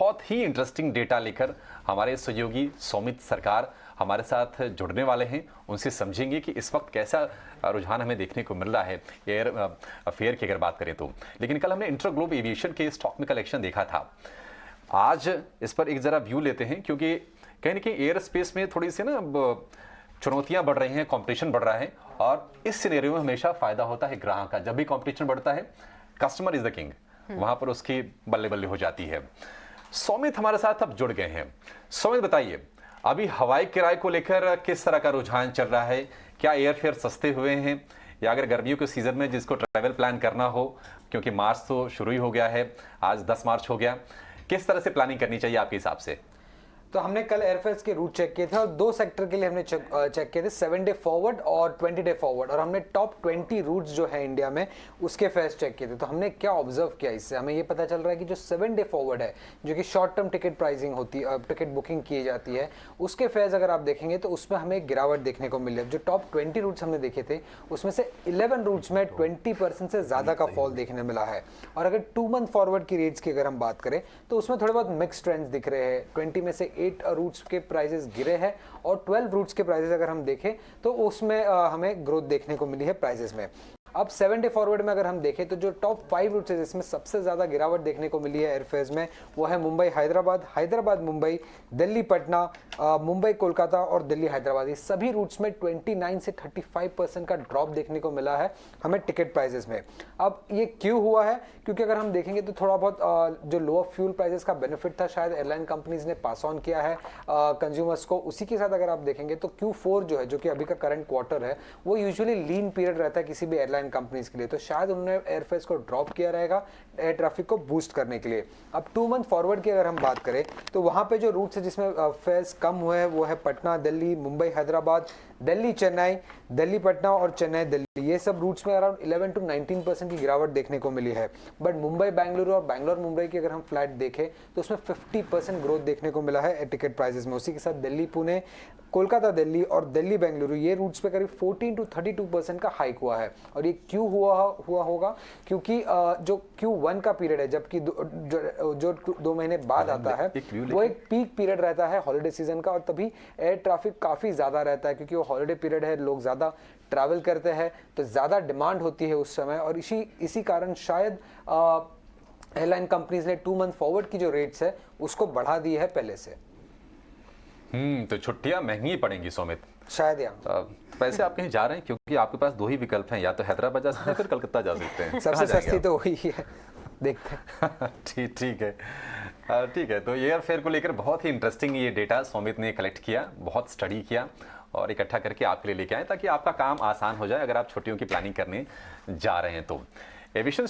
बहुत ही interesting data लेकर हमारे सहयोगी सौमित सरकार हमारे साथ जुड़ने वाले हैं। उनसे समझेंगे कि इस वक्त कैसा रुझान हमें देखने को मिल रहा है एयर अफेयर की अगर बात करें तो। लेकिन कल हमने इंटरग्लोब एविएशन के स्टॉक में कलेक्शन देखा था। आज इस पर एक ज़रा व्यू लेते हैं, क्योंकि कहीं ना कहीं एयर स्पेस में थोड़ी सी ना चुनौतियां बढ़ रही हैं, कंपटीशन बढ़ रहा है, और इस सिनेरियो में हमेशा फायदा होता है ग्राहक का। जब भी कंपटीशन बढ़ता है, कस्टमर इज द किंग, वहां पर उसकी बल्ले बल्ले हो जाती है। सौमित हमारे साथ अब जुड़ गए हैं। सौमित बताइए, अभी हवाई किराए को लेकर किस तरह का रुझान चल रहा है? क्या एयरफेयर सस्ते हुए हैं, या अगर गर्मियों के सीजन में जिसको ट्रैवल प्लान करना हो, क्योंकि मार्च तो शुरू ही हो गया है, आज 10 मार्च हो गया, किस तरह से प्लानिंग करनी चाहिए आपके हिसाब से? तो हमने कल एयरफेयर्स के रूट चेक किए थे और दो सेक्टर के लिए हमने चेक किए थे, 7 डे फॉरवर्ड और 20 डे फॉरवर्ड, और हमने टॉप 20 रूट्स जो है इंडिया में उसके फेयर्स चेक किए थे। तो हमने क्या ऑब्जर्व किया, इससे हमें ये पता चल रहा है कि जो 7 डे फॉरवर्ड है, जो कि शॉर्ट टर्म टिकट प्राइसिंग होती है, टिकट बुकिंग की जाती है, उसके फेयर्स अगर आप देखेंगे तो उसमें हमें एक गिरावट देखने को मिली है। जो टॉप 20 रूट्स हमने देखे थे उसमें से 11 रूट्स में 20% से ज़्यादा का फॉल देखने मिला है। और अगर 2 मंथ फॉरवर्ड की रेट्स की अगर हम बात करें तो उसमें थोड़े बहुत मिक्स ट्रेंड्स दिख रहे हैं। 20 में से 8 रूट्स के प्राइसेस गिरे हैं, और 12 रूट्स के प्राइसेस अगर हम देखें तो उसमें हमें ग्रोथ देखने को मिली है प्राइसेस में। अब 7 डे फॉरवर्ड में अगर हम देखें तो जो टॉप 5 रूट्स है जिसमें सबसे ज़्यादा गिरावट देखने को मिली है एयरफेयर्स में, वो है मुंबई हैदराबाद, हैदराबाद मुंबई, दिल्ली पटना, मुंबई कोलकाता और दिल्ली हैदराबाद। ये सभी रूट्स में 29 से 35% का ड्रॉप देखने को मिला है हमें टिकट प्राइसेस में। अब ये क्यों हुआ है? क्योंकि अगर हम देखेंगे तो थोड़ा बहुत जो लोअर फ्यूल प्राइसेस का बेनिफिट था शायद एयरलाइन कंपनीज ने पास ऑन किया है कंज्यूमर्स को। उसी के साथ अगर आप देखेंगे तो Q4 जो है, जो कि अभी का करंट क्वार्टर है, वो यूजुअली लीन पीरियड रहता है किसी भी एयरलाइन कंपनीज के लिए, तो शायद उन्होंने एयरफेयर्स को ड्रॉप किया रहेगा एयर ट्रैफिक को बूस्ट करने के लिए। अब 2 मंथ फॉरवर्ड की अगर हम बात करें तो वहां पे जो रूट्स है जिसमें फेयर्स कम हुए हैं वो है पटना दिल्ली, मुंबई हैदराबाद, दिल्ली चेन्नई, दिल्ली पटना और चेन्नई दिल्ली। ये सब रूट्स में अराउंड 11 to 19% की गिरावट देखने को मिली है। बट मुंबई बेंगलुरु और बैंगलोर मुंबई की अगर हम फ्लाइट देखें तो उसमें 50% ग्रोथ देखने को मिला है टिकट प्राइसेस में। उसी के साथ दिल्ली पुणे, कोलकाता दिल्ली और दिल्ली बेंगलुरु, ये रूट्स पे करीब 14 to 32% का हाइक हुआ है। और ये क्यों हुआ होगा? क्योंकि जो Q1 का पीरियड है, जबकि जो 2 महीने बाद आता है, वो एक पीक पीरियड रहता है हॉलिडे सीजन का, और तभी एयर ट्रैफिक काफ़ी ज़्यादा रहता है, क्योंकि वो हॉलिडे पीरियड है, लोग ज़्यादा ट्रैवल करते हैं, तो ज़्यादा डिमांड होती है उस समय। और इसी कारण शायद एयरलाइन कंपनीज ने 2 मंथ फॉरवर्ड की जो रेट्स है उसको बढ़ा दी है पहले से। तो छुट्टियां महंगी पड़ेंगी सौमित शायद। वैसे आप कहीं जा रहे हैं? क्योंकि आपके पास 2 ही विकल्प हैं, या तो हैदराबाद जा सकते हैं, फिर कलकत्ता जा सकते हैं। सबसे सस्ती तो वही है, देखते हैं। ठीक है, ठीक है। तो एयरफेयर को लेकर बहुत ही इंटरेस्टिंग ये डेटा सौमित ने कलेक्ट किया, बहुत स्टडी किया और इकट्ठा करके आपके लिए लेके आए, ताकि आपका काम आसान हो जाए अगर आप छुट्टियों की प्लानिंग करने जा रहे हैं तो। एविएशन